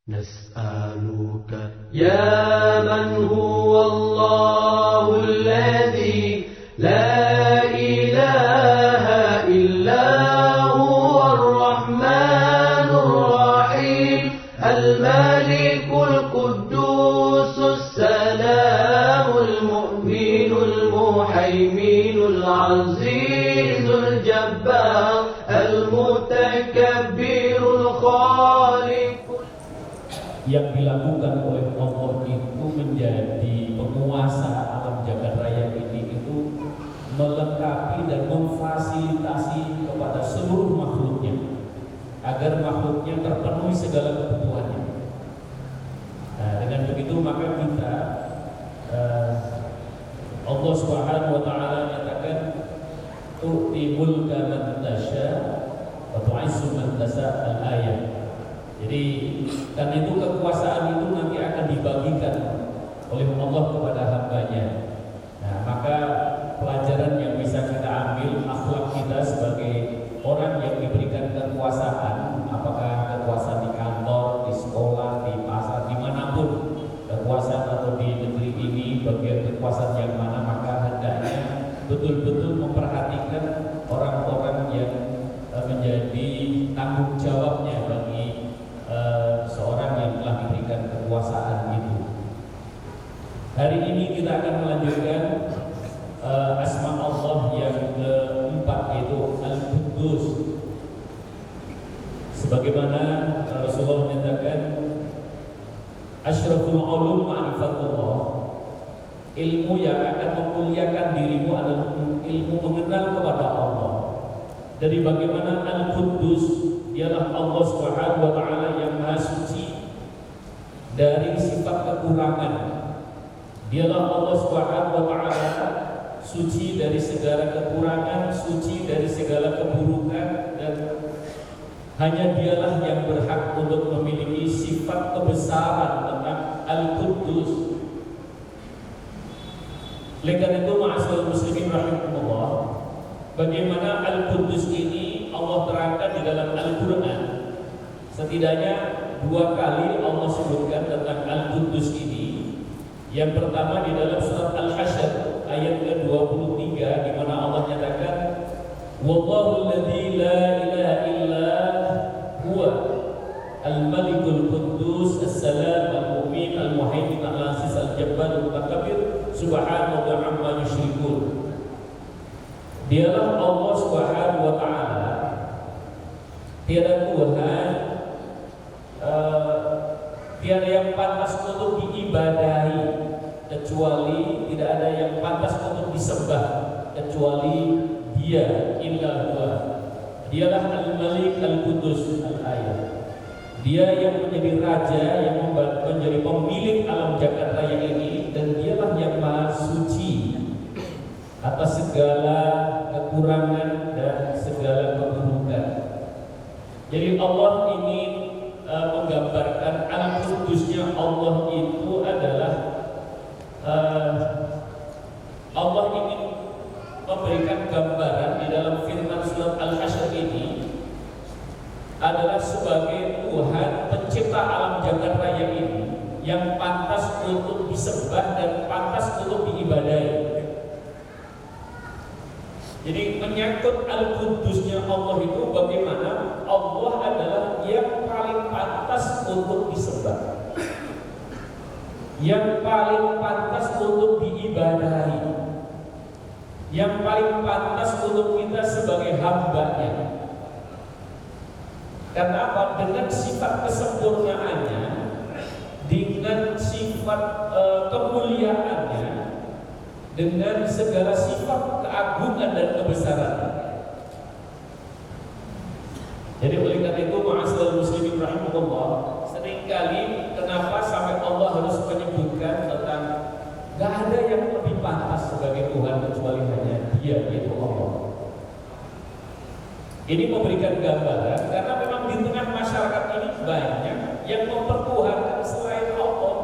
نسألك يا من هو الله الذي لا إله إلا هو الرحمن الرحيم الملك القدوس السلام المؤمن المهيمن العزيز الجبار المتكبر الخالق. Yang dilakukan oleh Allah itu menjadi penguasa alam jagat raya ini itu melengkapi dan memfasilitasi kepada seluruh makhluknya agar makhluknya terpenuhi segala kebutuhannya. Nah, dengan begitu maka kita Allah Subhanahu wa taala menyatakan tu'ti mulka man tasya wa tu'izzu man tasya al-ayat. Jadi karena itu kekuasaan itu nanti akan dibagikan oleh Allah kepada hambanya. Nah, maka pelajaran yang bisa kita ambil akhlak kita sebagai orang yang diberikan kekuasaan, apakah kekuasaan di kantor, di sekolah, di pasar, dimanapun kekuasaan atau di negeri ini bagian kekuasaan yang mana, maka hendaknya betul-betul memperhatikan orang-orang yang menjadi tanggung jawabnya bagi seorang yang telah diberikan kekuasaan itu. Hari ini kita akan melanjutkan asma Allah yang keempat, yaitu Al-Quddus. Sebagaimana Rasulullah menyatakan asyraful ulum ma'rifatullah, ilmu yang akan memuliakan dirimu adalah ilmu mengenal kepada Allah. Dari bagaimana Al-Quddus, dialah Allah Subhanahu wa taala yang Maha Suci dari sifat kekurangan. Dialah Allah Subhanahu wa taala suci dari segala kekurangan, suci dari segala keburukan, dan hanya dialah yang berhak untuk memiliki sifat kebesaran tentang Al-Quddus. Oleh karena itu, ma'asyiral muslimin rahimakumullah, bagaimana Al-Quddus ini Allah terangkan di dalam Al-Quran. Setidaknya 2 kali Allah sebutkan tentang Al-Quddus ini. Yang pertama di dalam surat Al-Hasyr ayat ke-23, di mana Allah nyatakan wallahu alladzi la ilaha illa huwa al-malikul quddus as-salam al-mu'min al-muhaimin al-aziz al-jabbar al-mutakabbir subhanahu wa ta'ala yusyrikun. Dialah Allah Subhanahu wa taala, tiada Tuhan, tiada yang pantas untuk diibadahi kecuali, tidak ada yang pantas untuk disembah kecuali Dia, illa huwa. Dialah Al-Malik Al-Quddus al-ayat. Dia yang menjadi raja, yang menjadi pemilik alam jagat raya ini, dan dialah yang maha suci atas segala kekurangan dan segala keburukan. Jadi Allah ingin menggambarkan Al-Quddusnya Allah itu adalah Allah ingin memberikan gambaran di dalam firman surat Al-Hasyr ini adalah sebagai Tuhan pencipta alam jagat raya ini yang pantas untuk disembah dan pantas untuk diibadahi. Jadi menyangkut Al-Quddusnya Allah itu bagaimana Allah adalah yang paling pantas untuk disembah, yang paling pantas untuk diibadahi, yang paling pantas untuk kita sebagai hamba-Nya. Karena apa? Dengan sifat kesempurnaannya, dengan sifat kemuliaannya, dengan segala sifat keagungan dan kebesaran. Jadi oleh karena itu, ma'asyiral muslimin rahimahullah, seringkali kenapa sampai Allah harus menyebutkan tentang gak ada yang lebih pantas sebagai Tuhan kecuali hanya Dia, yaitu Allah. Ini memberikan gambaran karena memang di tengah masyarakat ini banyak yang mempertuhankan selain Allah.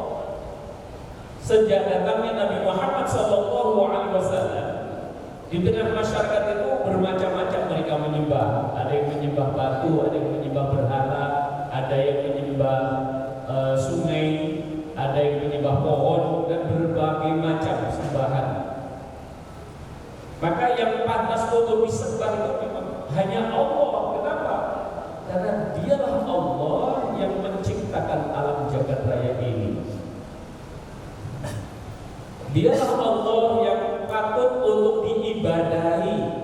Sejak datangnya Nabi Muhammad SAW, di tengah masyarakat itu bermacam-macam mereka menyembah. Ada yang menyembah batu, ada yang menyembah berhala, ada yang menyembah hanya Allah. Kenapa? Karena dialah Allah yang menciptakan alam jagat raya ini. Dialah Allah yang patut untuk diibadahi.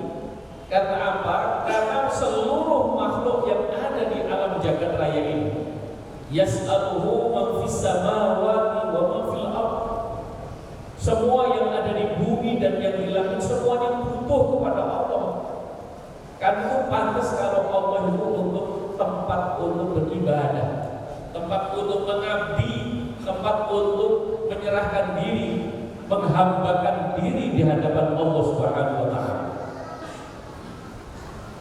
Karena apa? Karena seluruh makhluk yang ada di alam jagat raya ini, yas'aluhu man fis samawati wa man fil ardh. Semua yang ada di bumi dan yang di langit semuanya butuh kepada Allah. Karena pantas kalau Allah itu untuk tempat untuk beribadah, tempat untuk mengabdi, tempat untuk menyerahkan diri, menghambakan diri di hadapan Allah Subhanahu wa taala.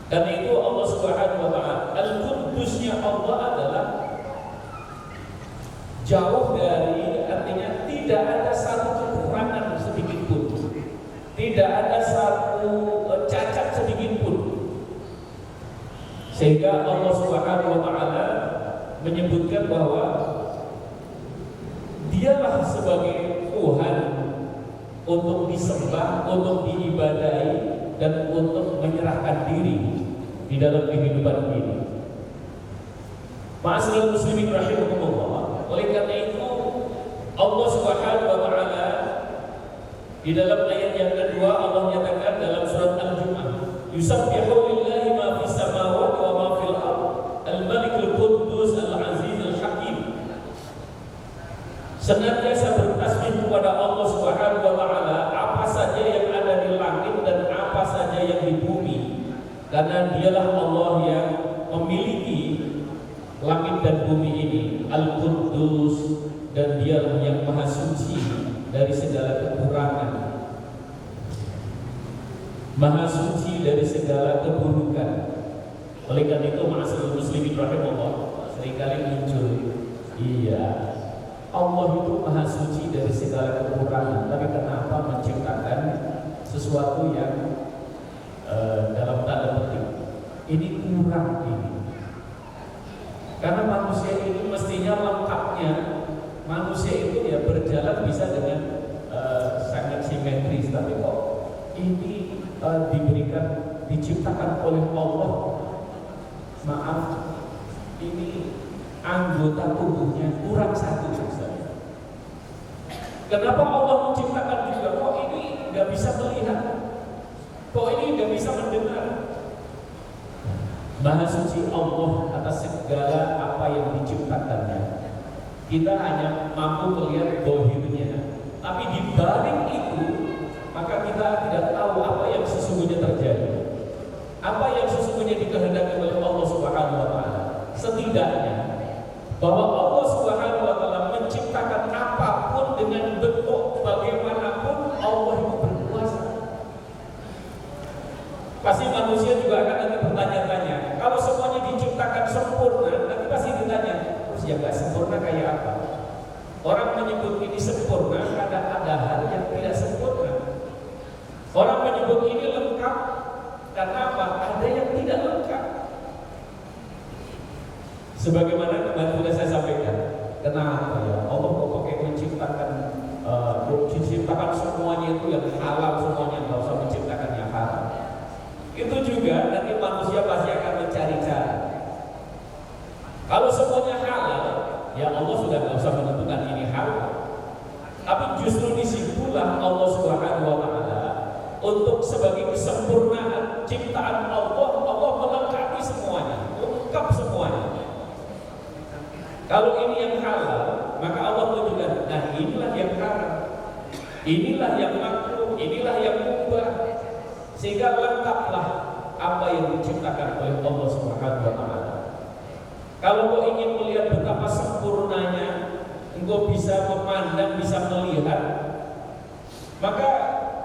Dan itu Allah Subhanahu wa taala, Al-Quddusnya Allah adalah jauh dari, artinya tidak ada satu kekurangan sedikit pun, tidak ada satu cacat sedikit pun. Sehingga Allah Subhanahu wa taala menyebutkan bahwa dialah sebagai Tuhan untuk disembah, untuk diibadahi, dan untuk menyerahkan diri di dalam kehidupan ini. Ma'asyiral muslimin rahimakumullah. Oleh karena itu Allah Subhanahu wa taala di dalam ayat yang kedua Allah nyatakan dalam surat Al-Jumu'ah, yusabbihu lillahi ma fis samawati wa ma fil ardh al-malikul quddus al-aziz al-hakim. Senantiasa bertasbih kepada Allah Subhanahu wa taala apa saja yang ada di langit dan apa saja yang di bumi, karena dialah Allah yang memiliki langit dan bumi ini, Al-Quddus, dan dialah yang maha suci dari segala kekurangan, maha suci dari segala keburukan. Oleh karena itu ma'asyiral muslimin rahimahullah, seringkali muncul, iya, Allah itu maha suci dari segala kekurangan, tapi kenapa menciptakan sesuatu yang dalam tanda petik ini kurang ini? Karena manusia ini mestinya lengkapnya, manusia itu ya berjalan bisa dengan sangat simetris, tapi kok ini diciptakan oleh Allah, maaf, ini anggota tubuhnya kurang satu misalnya. Kenapa Allah menciptakan juga? Kok ini nggak bisa melihat? Kok ini nggak bisa mendengar? Maha suci Allah atas segala apa yang diciptakannya. Kita hanya mampu melihat dohirnya, tapi di balik itu maka kita tidak tahu apa yang sesungguhnya terjadi, apa yang sesungguhnya dikehendaki oleh Allah Subhanahu wa taala. Setidaknya bahwa Allah Subhanahu wa taala menciptakan apapun dengan bentuk bagaimanapun, Allah itu berkuasa. Pasti manusia juga akan nanti bertanya-tanya, kalau semuanya diciptakan sempurna, nanti pasti ditanya, terus ya nggak sempurna kayak apa? Orang menyebut ini sempurna karena ada hal yang tidak sempurna. Orang menyebut ini lengkap karena apa? Ada yang tidak lengkap. Sebagaimana kemarin sudah saya sampaikan, kenapa ya Allah kok pakai menciptakan semuanya itu yang halal, semuanya nggak usah menciptakan yang haram. Itu juga nanti manusia pasti akan mencari cara. Kalau semuanya halal, ya Allah sudah nggak usah menentukan ini halal. Tapi justru disitulah Allah Subhanahu wa taala untuk sebagai kesempurnaan ciptaan Allah melengkapi semuanya, lengkap semuanya. Kalau ini yang halal, maka Allah tunjukkan, nah inilah yang haram, inilah yang makruh, inilah yang mubah, sehingga lengkaplah apa yang diciptakan oleh Allah Subhanahu wa taala. Kalau kau ingin melihat betapa sempurnanya, engkau bisa memandang, bisa melihat, maka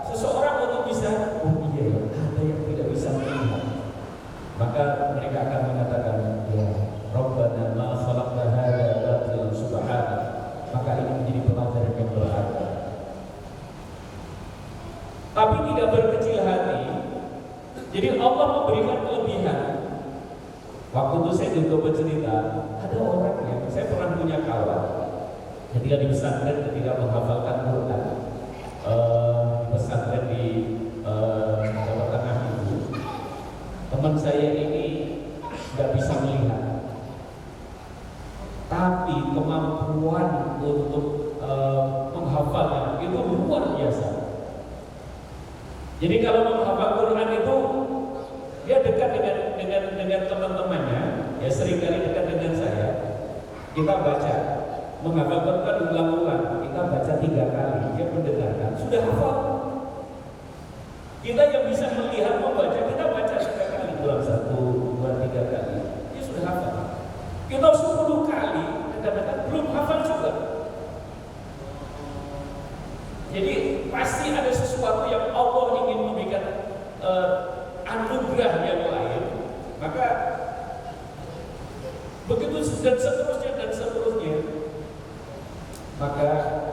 seseorang untuk bisa, oh iya, ada yang tidak bisa melihat, maka mereka akan mengatakan, ya Rabbana ma khalaqta hadza batilan subhana. Maka ini menjadi pelajaran yang berharga. Tapi tidak berkecil hati. Jadi Allah memberikan kelebihan. Waktu itu saya juga bercerita, ada orang yang saya pernah punya kawan ketika di pesantren, ketika menghafalkan Quran di pesantren di Jawa Tengah itu, teman saya tapi kemampuan untuk menghafalnya itu luar biasa. Jadi kalau menghafal Quran itu dia dekat dengan teman-temannya, ya seringkali dekat dengan saya. Kita baca, menghafal Quran ulang-ulang, kita baca 3 kali, dia mendengarkan, sudah hafal. Kita yang bisa melihat membaca, kita baca 3 kali, ulang 1, 2, 3 kali, dia sudah hafal. Kita 10 kali, kadang-kadang belum hafal juga. Jadi pasti ada sesuatu yang Allah ingin memberikan anugerah yang lain. Maka begitu dan seterusnya. Maka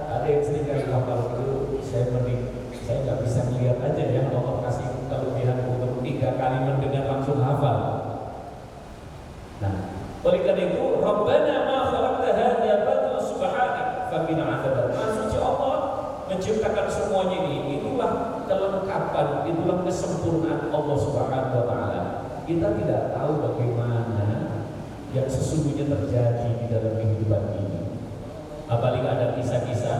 ada yang seringkali hafal itu saya nggak bisa melihat aja ya, Allah kasih kelebihan untuk 3 kali mendengar langsung hafal. Nah, oleh karena itu, Rabbana ma khalaqta hadza batila subhanak faqina adzaban. Maksudnya Allah menciptakan semuanya ini, itulah kelengkapan, itulah kesempurnaan Allah Subhanahu wa taala. Kita tidak tahu bagaimana yang sesungguhnya terjadi di dalam kehidupan ini. Apalagi ada kisah-kisah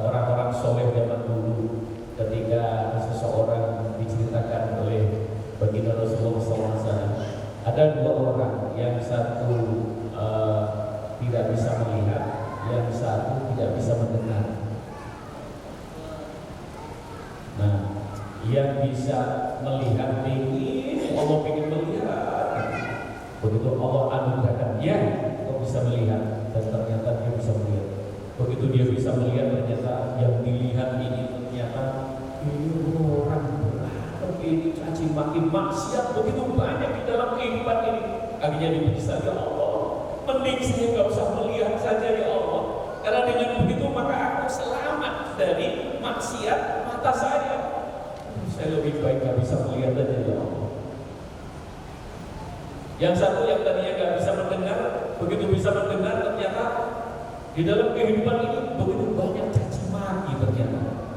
orang-orang soleh zaman dulu, ketika seseorang diceritakan oleh baginda Rasulullah SAW. Ada 2 orang, yang satu tidak bisa melihat, yang satu tidak bisa mendengar. Nah, yang bisa melihat ini Allah ingin melihat. Begitu Allah anugerahkan, ya, kau bisa melihat, dan ternyata dia bisa melihat. Begitu dia bisa melihat, ternyata yang dilihat ini ternyata ini orang begini caci maki maksiat begitu banyak di dalam kehidupan ini. Akhirnya dipisah, ya Allah, mending saya nggak usah melihat saja ya Allah, karena dengan begitu maka aku selamat dari maksiat mata saya. Saya lebih baik nggak bisa melihat aja ya Allah. Yang satu yang tadinya nggak bisa mendengar, begitu bisa mendengar ternyata di dalam kehidupan ini begitu banyak caci maki ternyata.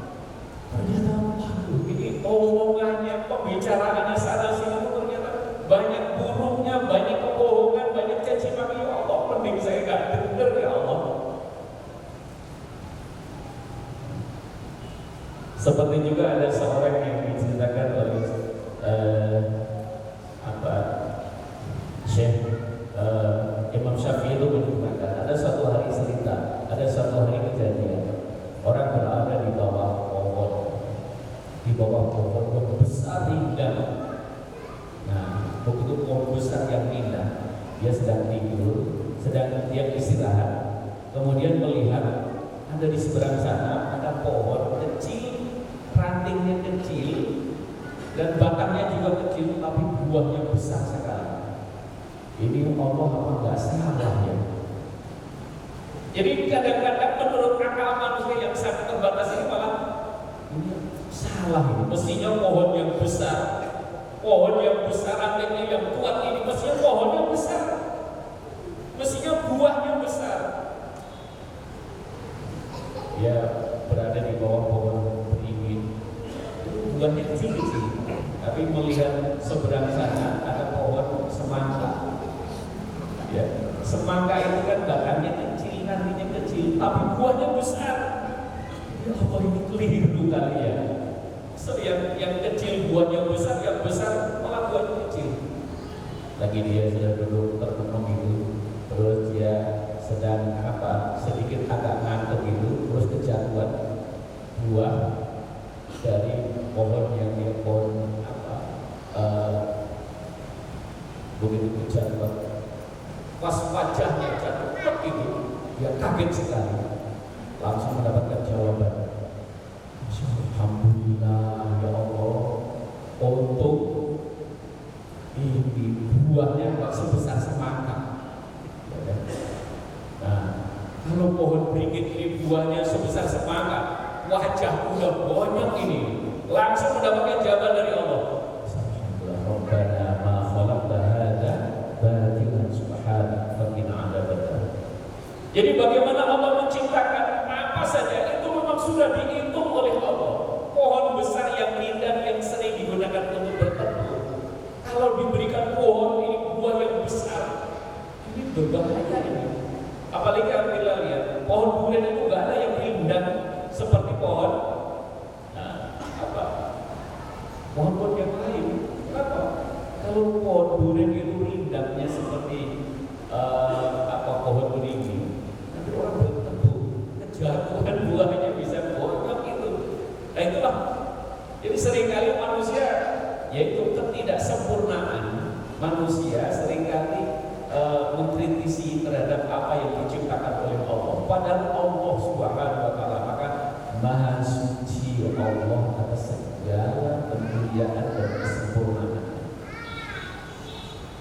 Waduh, ini omongannya, pembicaraannya sana sini ternyata banyak buruknya, banyak kebohongan, banyak caci maki. Ya Allah, mending saya nggak dengar ya Allah. Seperti juga ada seorang yang diceritakan oleh Syekh Imam Syafi'i itu menceritakan ada suatu hari cerita, ada suatu hari kejadian orang berada di bawah pohon yang besar indah. Nah, begitu pohon besar yang indah, dia sedang tidur, sedang dia istirahat, kemudian melihat ada di seberang sana ada pohon kecil, rantingnya kecil dan batangnya juga kecil, tapi buahnya besar sekali. Ini Allah apa nggak salah ya? Jadi kadang-kadang menurut akal manusia yang sangat terbatas ini malah ini salah ini. Mestinya pohon yang besar, rantingnya yang kuat ini mestinya pohon yang besar, mestinya buahnya besar. Ya berada di bawah pohon beringin, itu buahnya kecil-kecil, tapi melihat seberang sana ada pohon semangka. Ya, semangka itu kan batangnya kecil, rantingnya kecil, tapi buahnya besar. Ya Allah, ini keliru kali ya. So, yang kecil buahnya besar, yang besar malah buahnya kecil. Lagi dia sudah duduk termenung itu, terus dia sedang sedikit agak ngantuk itu, terus kejatuhan buah dari pohon yang dia begitu kejatuhan. Pas wajahnya jatuh itu, dia kaget sekali, langsung mendapatkan jawaban. Alhamdulillah ya Allah, untuk ini buahnya nggak sebesar semangka. Ya, nah, kalau pohon beringin ini buahnya sebesar semangka, wajah udah banyak ini, langsung mendapatkan jawaban dari Allah. Rabbana ma khalaqta hadza batilan subhanak faqina adzabannar. Jadi bagaimana Allah menciptakan apa saja itu memang sudah dihitung oleh Allah. Pohon besar yang indah yang sering digunakan untuk berteduh, kalau diberikan pohon ini buah yang besar, ini berbahaya ini. Apalagi kalau kita lihat pohon durian itu nggak ada yang rindang seperti pohon pohon-pohon yang lain. Kenapa? Kalau pohon durian itu rindangnya seperti pohon beringin, nanti orang belum tentu kejatuhan buahnya bisa bonyok itu. Nah itulah. Jadi seringkali manusia, yaitu ketidaksempurnaan manusia seringkali mengkritisi terhadap apa yang diciptakan oleh Allah. Padahal Allah Subhanahu wa taala maka Maha suci Allah atas segala kemuliaan dan kesempurnaan.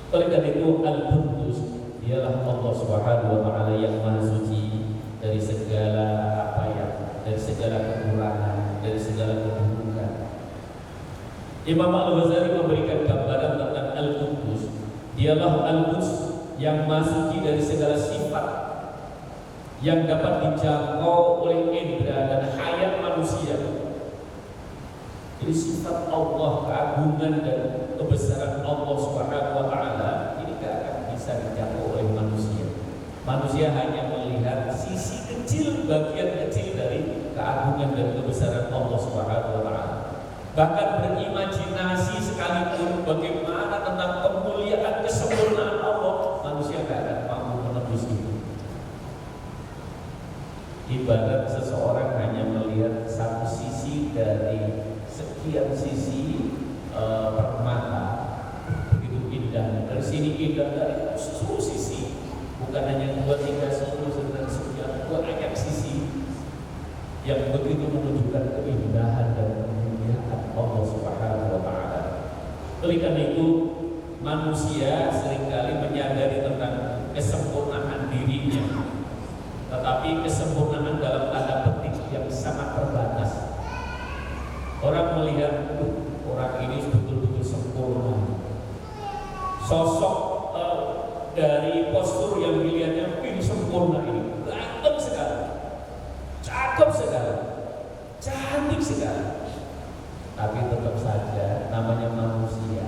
Oleh karena itu Al-Quddus dialah Allah Subhanahu wa taala yang Maha suci dari segala dari segala kekurangan, dari segala keburukan. Imam Al-Ghazali memberikan gambaran tentang Al-Quddus. Dialah Al-Quddus yang Maha suci dari segala sifat yang dapat dijangkau oleh indera dan hayat manusia. Jadi sifat Allah, keagungan dan kebesaran Allah Subhanahu wa taala ini tidak akan bisa dijangkau oleh manusia. Manusia hanya melihat sisi kecil, bagian kecil dari keagungan dan kebesaran Allah Subhanahu wa taala. Bahkan berimajinasi sekalipun bagaimana tentang kemuliaan kesempurnaan Allah, manusia tidak akan mampu menembus itu. Ibarat seseorang hanya melihat satu sisi dari sekian sisi permata, begitu indah. Dari sini indah, dari seluruh sisi, bukan hanya 2, 3, 10 dan sekian, banyak sisi yang begitu menunjukkan keindahan dan kemuliaan Allah Subhanahu wa taala. Oleh karena itu, manusia seringkali menyadari tentang kesempurnaan dirinya, tetapi kesempurnaan dalam tanda petik yang sangat terbatas. Orang melihat orang ini betul-betul sempurna. Sosok dari postur yang dilihatnya ini sempurna, ini ganteng sekali, cakep sekali, cantik sekali. Tapi tetap saja namanya manusia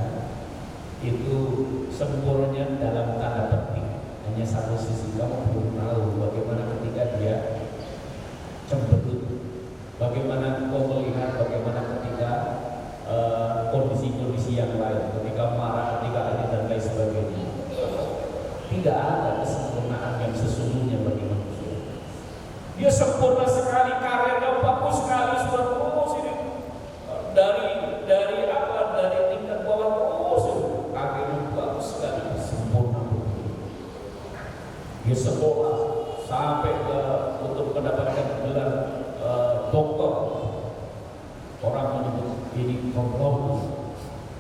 itu sempurnanya dalam tanda petik hanya satu sisi. Kamu belum tahu bagaimana ketika dia cemberut, bagaimana kau melihat bagaimana ketika kondisi-kondisi yang lain, ketika marah, ketika adil dan lain sebagainya. Tidak ada kesempurnaan yang sesungguhnya bagi manusia. Dia sempurna sekali, karirnya bagus sekali, sudah terus ini dari tingkat bawah terus karirnya bagus sekali, sempurna. Dia sekolah sampai untuk mendapatkan gelar doktor. Orang menyebut ini komponen,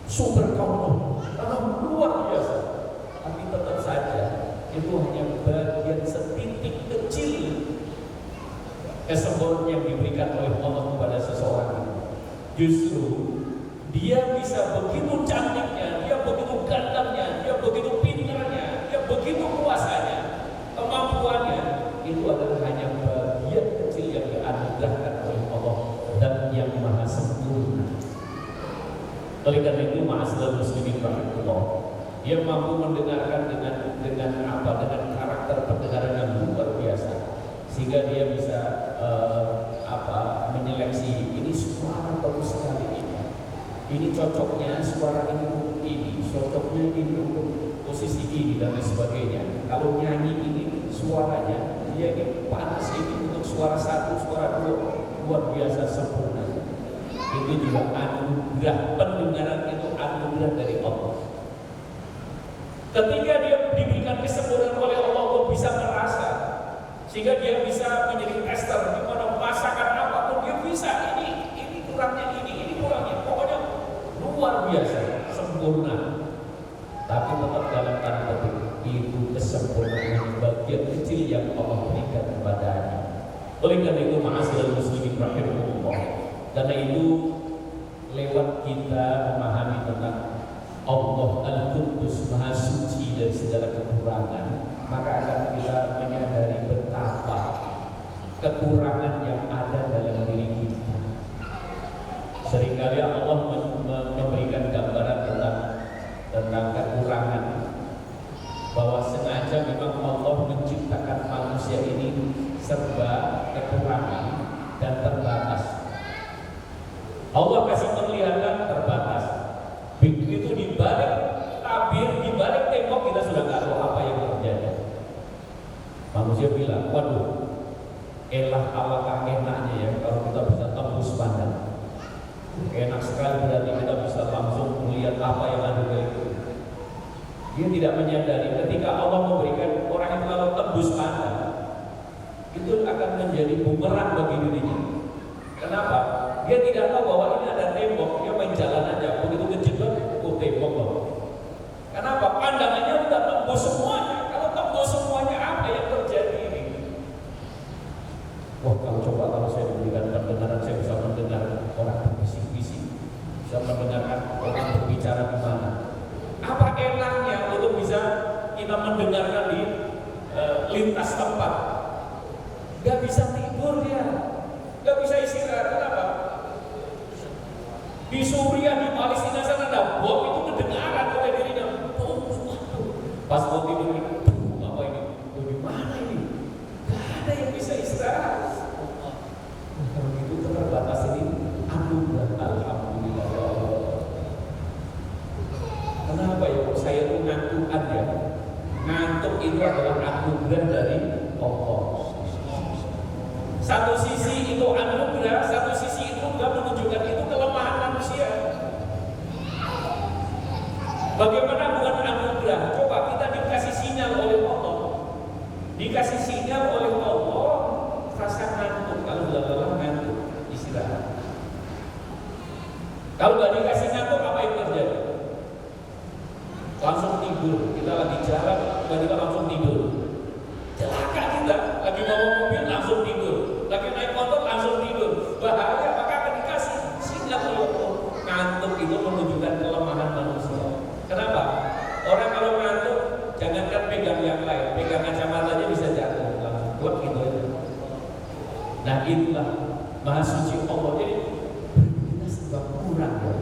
super komponen, luar biasa. Tapi tetap saja itu hanya bagian setitik kecil kesempurnaan yang diberikan oleh Allah kepada seseorang itu. Justru dia bisa begitu cantiknya, dia begitu gantengnya, dia begitu pintarnya, dia begitu kuasanya, kemampuannya, itu adalah hanya bagian kecil yang dianugerahkan oleh Allah dan yang maha sempurna. Oleh karena itu, ma'asyiral muslimin rahimahullah, dia mampu mendengarkan dengan karakter pendengaran yang luar biasa, sehingga dia bisa menyeleksi ini suara bagus sekali ini cocoknya suara ini cocoknya ini untuk posisi ini dan lain sebagainya. Kalau nyanyi ini suaranya dia ini panas ini untuk suara satu, suara dua, luar biasa sempurna. Itu juga anugerah pendengaran, itu anugerah dari Allah. Ketika dia diberikan kesempurnaan oleh Allah, Allah bisa merasa, sehingga dia bisa menjadi tester di mana masakan apapun dia bisa ini kurangnya ini kurangnya, pokoknya luar biasa sempurna. Tapi tetap dalam tanda petik itu kesempurnaan bagian kecil yang Allah berikan kepadanya. Oleh karena itu, ma'asyiral muslimin rahimahullah, karena itu lewat kita memahami tentang Allah Al-Quddus Maha Suci dari segala kekurangan, maka akan kita menyadari betapa kekurangan yang ada dalam diri kita. Seringkali Allah memberikan gambaran tentang kekurangan, bahwa sengaja memang serba kekurangan dan terbatas. Allah kasih penglihatan terbatas. Begitu di balik tabir, di balik tembok kita sudah nggak tahu apa yang terjadi. Manusia bilang, waduh, alangkah enaknya ya kalau kita bisa tembus pandang. Enak sekali berarti kita bisa langsung melihat apa yang ada di itu. Dia tidak menyadari ketika Allah memberikan orang yang kalau tembus pandang, itu akan menjadi bumerang bagi dirinya. Kenapa? Dia tidak tahu bahwa ini ada tembok, dia main jalan aja, begitu kejedot, tembok loh. Kenapa? Pandangannya udah tembus semuanya. Kalau tembus semuanya, apa yang terjadi ini? Wah, kalau saya diberikan pendengaran, saya bisa mendengar orang berbisik-bisik, bisa mendengarkan orang berbicara di mana. Apa enaknya untuk bisa kita mendengarkan di lintas tempat? Gak bisa tidur dia, gak bisa istirahat. Kenapa? Di Suriah, di Palestina sana ada bom, itu kedengaran oleh dirinya. Pas mau tidur, apa ini? Di mana ini? Gak ada yang bisa istirahat. Kalau itu terbatas ini, anugerah, alhamdulillah ya Allah. Kenapa ya? Kok saya tuh ngantukan ya? Ngantuk itu adalah anugerah dari Allah. Satu sisi itu anugerah, satu sisi itu juga menunjukkan itu kelemahan manusia. Bagaimana bukan anugerah? Coba kita dikasih sinyal oleh Allah, dikasih sinyal oleh Allah, rasa ngantuk. Kalau sudah lelah ngantuk, istirahat. Kalau nggak dikasih ngantuk, apa yang terjadi? Langsung tidur. Kita lagi jalan, tiba-tiba langsung tidur. Celaka kita, lagi bawa mobil langsung tidur, lagi naik motor langsung tidur. Bahaya, maka akan dikasih sinyal oleh Allah. Ngantuk itu menunjukkan kelemahan manusia. Kenapa? Orang kalau ngantuk, jangankan pegang yang lain, pegang kacamatanya bisa jatuh, langsung klep gitu aja. Nah itulah Maha Suci Allah. Jadi kita sebab kurang ya.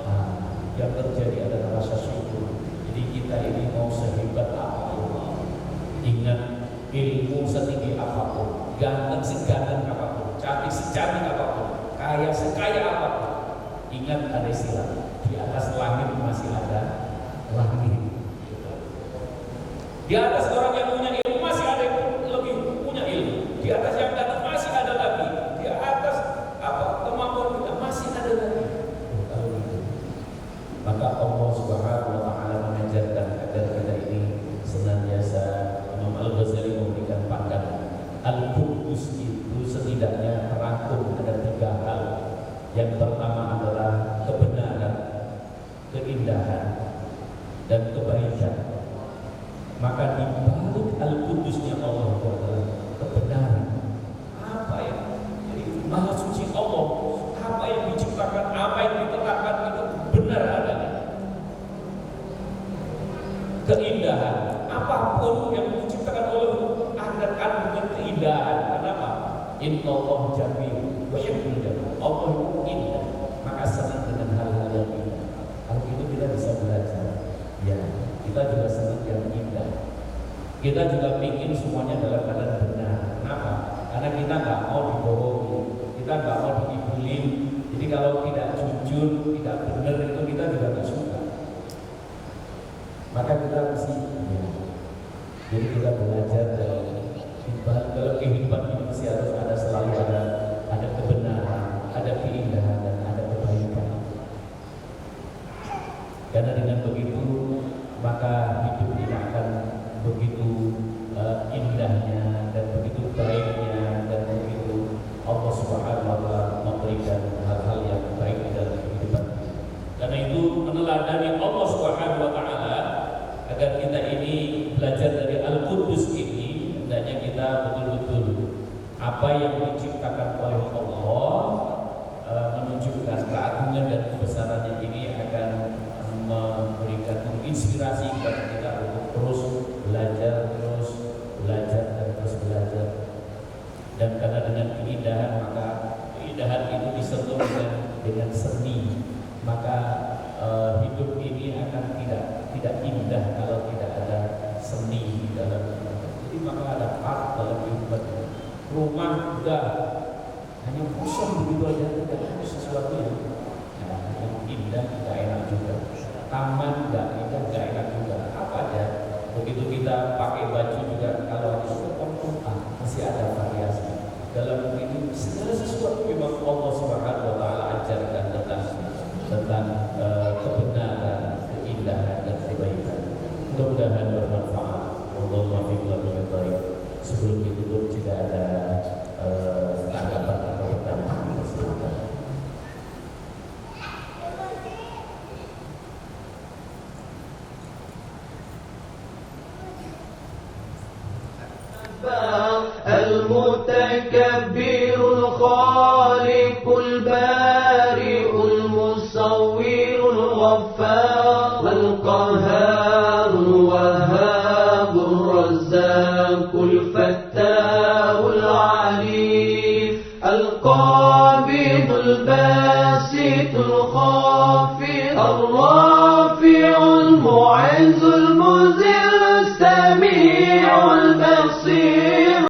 Nah, yang terjadi adalah rasa syukur. Jadi kita ini mau sehebat apapun, ingat ilmu setinggi apapun, ganteng seganteng apapun, cantik secantik apapun, kaya sekaya apapun, ingat ada istilah, di atas langit masih ada langit. Di atas orang yang punya ilmu masih ada yang lebih punya ilmu. Di atas yang ganteng masih ada lagi. Di atas kemampuan kita masih ada lagi. Kalau gitu, maka Allah Subhanahu wa Ta'ala mengajarkan agar kita ini senantiasa. Imam Al-Ghazali memberikan pandangan Al-Qudus itu setidaknya merangkum ada 3 hal. Yang pertama adalah kebenaran, keindahan, dan kebaikan. Maka di balik Al-Qudusnya Allah itu adalah kebenaran. Apa ya? Jadi Maha Suci Allah, apa yang diciptakan, apa yang ditetapkan itu benar adanya. Keindahan, apapun yang diciptakan oleh Allah akan dengan keindahan. Kenapa? Innallaha jamil wa yuhibbul jamal. Allah itu indah, maka senang dengan hal-hal yang indah. Kalau itu kita bisa belajar. Ya, kita juga senang yang indah. Kita juga ingin semuanya dalam keadaan benar. Kenapa? Karena kita nggak mau dibohongi, kita nggak mau dibully. Jadi kalau tidak jujur, tidak benar itu kita juga nggak suka. Maka kita mesti ya. Jadi kita belajar dalam kehidupan ini mesti harus ada selalu ada kebenaran, ada keindahan, dan ada kebaikan. Karena dengan begitu maka hidup ini akan begitu indahnya dan begitu baiknya, dan begitu Allah Subhanahu wa Ta'ala memberikan hal-hal yang baik di dalam kehidupan. Karena itu meneladani Allah Subhanahu wa Ta'ala agar kita ini belajar dari Al-Qudus ini, hendaknya kita betul-betul apa yang diciptakan oleh Allah menunjukkan keagungan dan kebesarannya ini akan memberikan inspirasi kepada kita untuk terus belajar, dan terus belajar. Dan karena dengan keindahan, maka keindahan itu disentuh dengan seni, maka hidup ini akan tidak indah kalau tidak ada seni di dalam. Jadi maka ada art dalam kehidupan. rumah udah hanya kosong begitu aja, tidak ada sesuatu yang indah, nggak enak juga. Taman nggak indah, nggak enak juga. Apa aja? Begitu kita pakai baju juga, kalau ada sesuatu masih ada variasi. Dalam ini segala sesuatu memang Allah Subhanahu Wa Taala ajarkan tentang kebenaran, keindahan dan kebaikan. Mudah-mudahan bermanfaat. Wallahu a'lam. Sebelum ditutup jika ada tanggapan atau pertanyaan, silakan. المتكبر الخالق البارئ المصور الغفار القهار الوهاب الرزاق الفتاح العليم القابض الباسط الخافض الرافع المعز